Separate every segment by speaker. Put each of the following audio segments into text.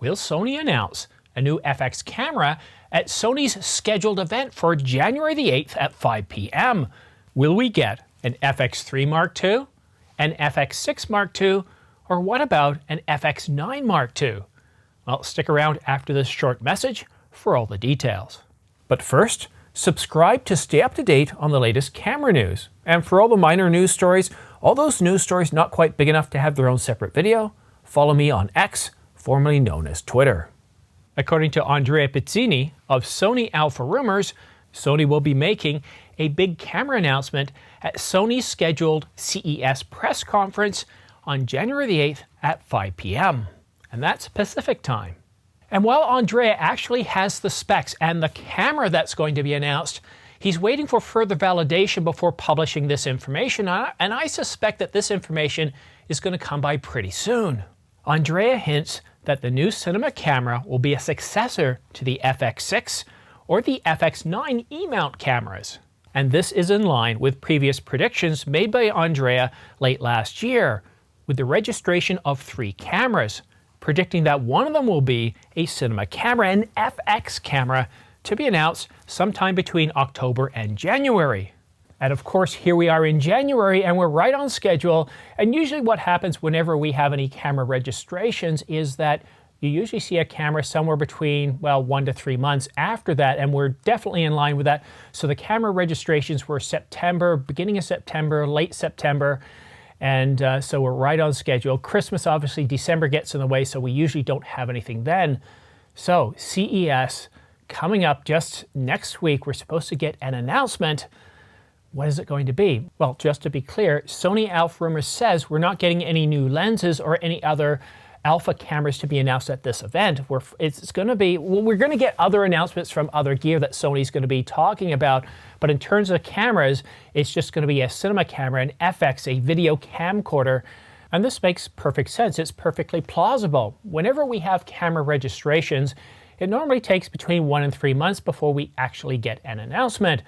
Speaker 1: will Sony announce a new FX camera at Sony's scheduled event for January the 8th at 5 p.m.? Will we get an FX3 Mark II, an FX6 Mark II, or what about an FX9 Mark II? Well, stick around after this short message for all the details. But first, subscribe to stay up to date on the latest camera news. And for all the minor news stories, all those news stories not quite big enough to have their own separate video, follow me on X, formerly known as Twitter. According to Andrea Pizzini of Sony Alpha Rumors, Sony will be making a big camera announcement at Sony's scheduled CES press conference on January the 8th at 5 p.m. And that's Pacific time. And while Andrea actually has the specs and the camera that's going to be announced, he's waiting for further validation before publishing this information, and I suspect that this information is going to come by pretty soon. Andrea hints that the new cinema camera will be a successor to the FX6 or the FX9 E-mount cameras. And this is in line with previous predictions made by Andrea late last year, with the registration of 3 cameras, predicting that one of them will be a cinema camera, an FX camera, to be announced sometime between October and January. And of course, here we are in January and we're right on schedule. And usually what happens whenever we have any camera registrations is that you usually see a camera somewhere between, well, 1 to 3 months after that, and we're definitely in line with that. So the camera registrations were September, beginning of September, late September, and so we're right on schedule. Christmas, obviously, December gets in the way, so we usually don't have anything then. So CES coming up just next week. We're supposed to get an announcement. What is it going to be? Well, just to be clear, Sony Alpha Rumors says we're not getting any new lenses or any other alpha cameras to be announced at this event. It's going to be, well, we're going to get other announcements from other gear that Sony's going to be talking about, but in terms of cameras, it's just going to be a cinema camera, an FX, a video camcorder, and this makes perfect sense. It's perfectly plausible. Whenever we have camera registrations, it normally takes between 1 and 3 months before we actually get an announcement.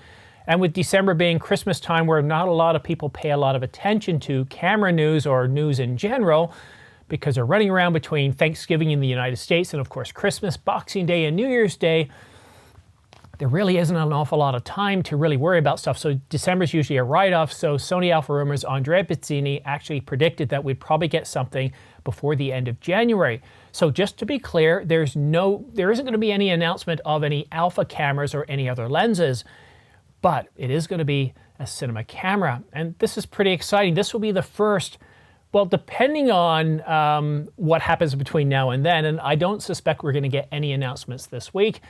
Speaker 1: And with December being Christmas time, where not a lot of people pay a lot of attention to camera news or news in general, because they're running around between Thanksgiving in the United States and of course Christmas, Boxing Day, and New Year's Day, there really isn't an awful lot of time to really worry about stuff. So December's usually a write-off. So Sony Alpha Rumors, Andrea Pizzini actually predicted that we'd probably get something before the end of January. So just to be clear, there isn't going to be any announcement of any alpha cameras or any other lenses, but it is going to be a cinema camera. And this is pretty exciting. This will be the first, well, depending on what happens between now and then, and I don't suspect we're going to get any announcements this week,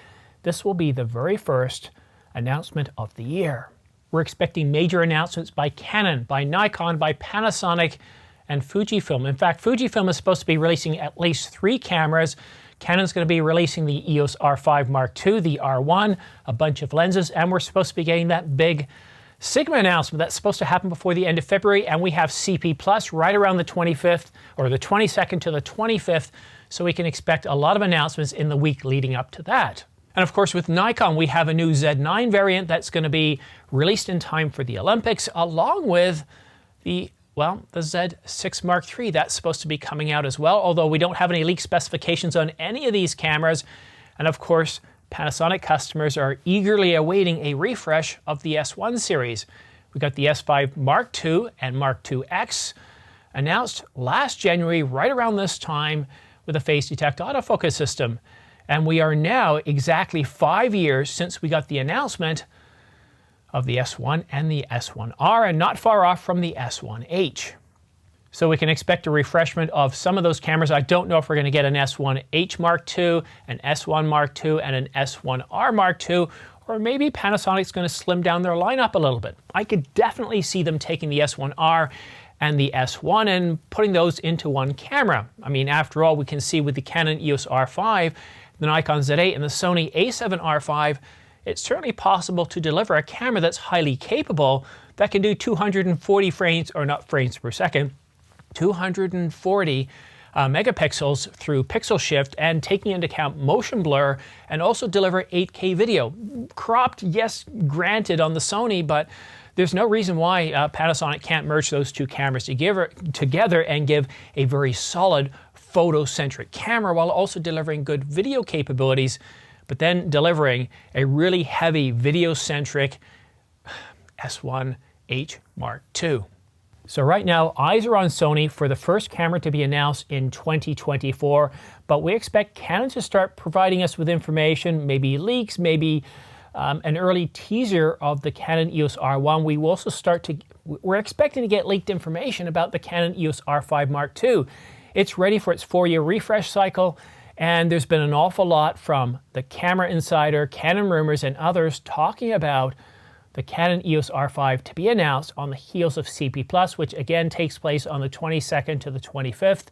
Speaker 1: this will be the very first announcement of the year. We're expecting major announcements by Canon, by Nikon, by Panasonic, and Fujifilm. In fact, Fujifilm is supposed to be releasing at least 3 cameras. Canon's going to be releasing the EOS R5 Mark II, the R1, a bunch of lenses, and we're supposed to be getting that big Sigma announcement that's supposed to happen before the end of February, and we have CP Plus right around the 25th, or the 22nd to the 25th, so we can expect a lot of announcements in the week leading up to that. And of course with Nikon, we have a new Z9 variant that's going to be released in time for the Olympics, along with the Z6 Mark III. That's supposed to be coming out as well, although we don't have any leaked specifications on any of these cameras. And of course, Panasonic customers are eagerly awaiting a refresh of the S1 series. We got the S5 Mark II and Mark IIX announced last January, right around this time, with a phase detect autofocus system. And we are now exactly 5 years since we got the announcement of the S1 and the S1R, and not far off from the S1H. So we can expect a refreshment of some of those cameras. I don't know if we're going to get an S1H Mark II, an S1 Mark II, and an S1R Mark II, or maybe Panasonic's going to slim down their lineup a little bit. I could definitely see them taking the S1R and the S1 and putting those into one camera. I mean, after all, we can see with the Canon EOS R5, the Nikon Z8, and the Sony A7R5, it's certainly possible to deliver a camera that's highly capable that can do 240 frames, or not frames per second, 240 megapixels through pixel shift, and taking into account motion blur, and also deliver 8K video. Cropped, yes, granted on the Sony, but there's no reason why Panasonic can't merge those two cameras together and give a very solid photo-centric camera while also delivering good video capabilities, but then delivering a really heavy video-centric S1H Mark II. So right now, eyes are on Sony for the first camera to be announced in 2024, but we expect Canon to start providing us with information, maybe leaks, maybe an early teaser of the Canon EOS R1. We will also we're expecting to get leaked information about the Canon EOS R5 Mark II. It's ready for its 4-year refresh cycle, and there's been an awful lot from the Camera Insider, Canon Rumors, and others talking about the Canon EOS R5 to be announced on the heels of CP+, which again takes place on the 22nd to the 25th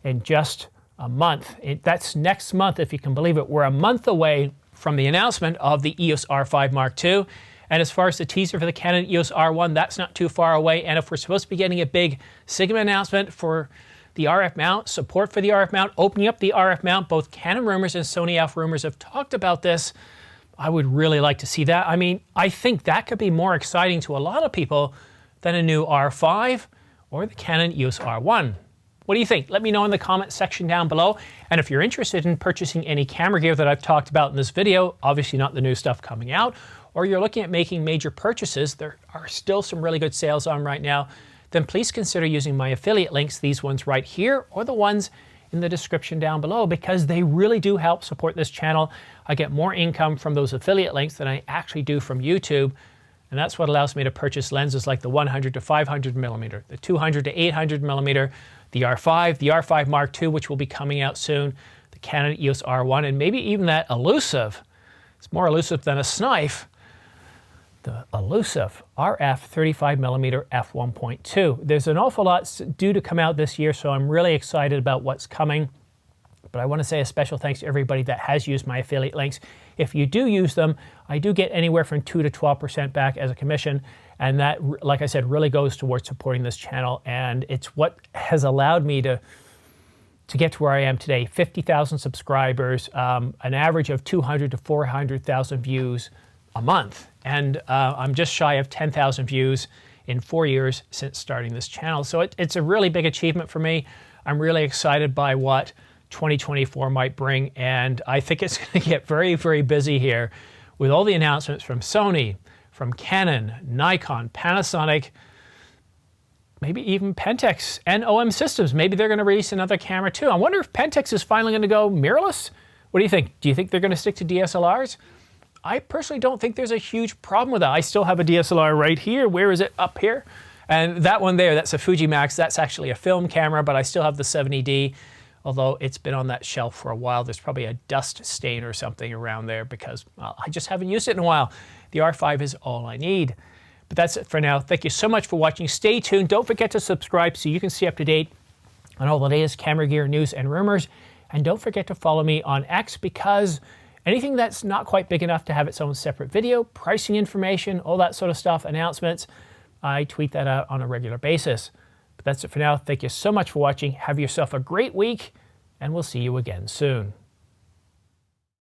Speaker 1: in just a month. That's next month, if you can believe it. We're a month away from the announcement of the EOS R5 Mark II. And as far as the teaser for the Canon EOS R1, that's not too far away. And if we're supposed to be getting a big Sigma announcement for the RF mount, support for the RF mount, opening up the RF mount, both Canon Rumors and Sony Alpha Rumors have talked about this. I would really like to see that. I mean, I think that could be more exciting to a lot of people than a new R5 or the Canon EOS R1. What do you think? Let me know in the comment section down below. And if you're interested in purchasing any camera gear that I've talked about in this video, obviously not the new stuff coming out, or you're looking at making major purchases, there are still some really good sales on right now, then please consider using my affiliate links, these ones right here, or the ones in the description down below, because they really do help support this channel. I get more income from those affiliate links than I actually do from YouTube, and that's what allows me to purchase lenses like the 100 to 500 millimeter, the 200 to 800 millimeter, the R5, the R5 Mark II, which will be coming out soon, the Canon EOS R1, and maybe even that elusive, it's more elusive than a knife, the elusive RF 35mm f1.2. There's an awful lot due to come out this year, so I'm really excited about what's coming. But I want to say a special thanks to everybody that has used my affiliate links. If you do use them, I do get anywhere from 2 to 12% back as a commission. And that, like I said, really goes towards supporting this channel. And it's what has allowed me to get to where I am today. 50,000 subscribers, an average of 200 to 400,000 views a month. And I'm just shy of 10,000 views in 4 years since starting this channel. So it's a really big achievement for me. I'm really excited by what 2024 might bring. And I think it's going to get very, very busy here with all the announcements from Sony, from Canon, Nikon, Panasonic, maybe even Pentax and OM Systems. Maybe they're going to release another camera too. I wonder if Pentax is finally going to go mirrorless. What do you think? Do you think they're going to stick to DSLRs? I personally don't think there's a huge problem with that. I still have a DSLR right here. Where is it? Up here. And that one there, that's a Fujimax. That's actually a film camera, but I still have the 70D, although it's been on that shelf for a while. There's probably a dust stain or something around there because I just haven't used it in a while. The R5 is all I need. But that's it for now. Thank you so much for watching. Stay tuned. Don't forget to subscribe so you can stay up to date on all the latest camera gear news and rumors. And don't forget to follow me on X, because anything that's not quite big enough to have its own separate video, pricing information, all that sort of stuff, announcements, I tweet that out on a regular basis. But that's it for now. Thank you so much for watching. Have yourself a great week, and we'll see you again soon.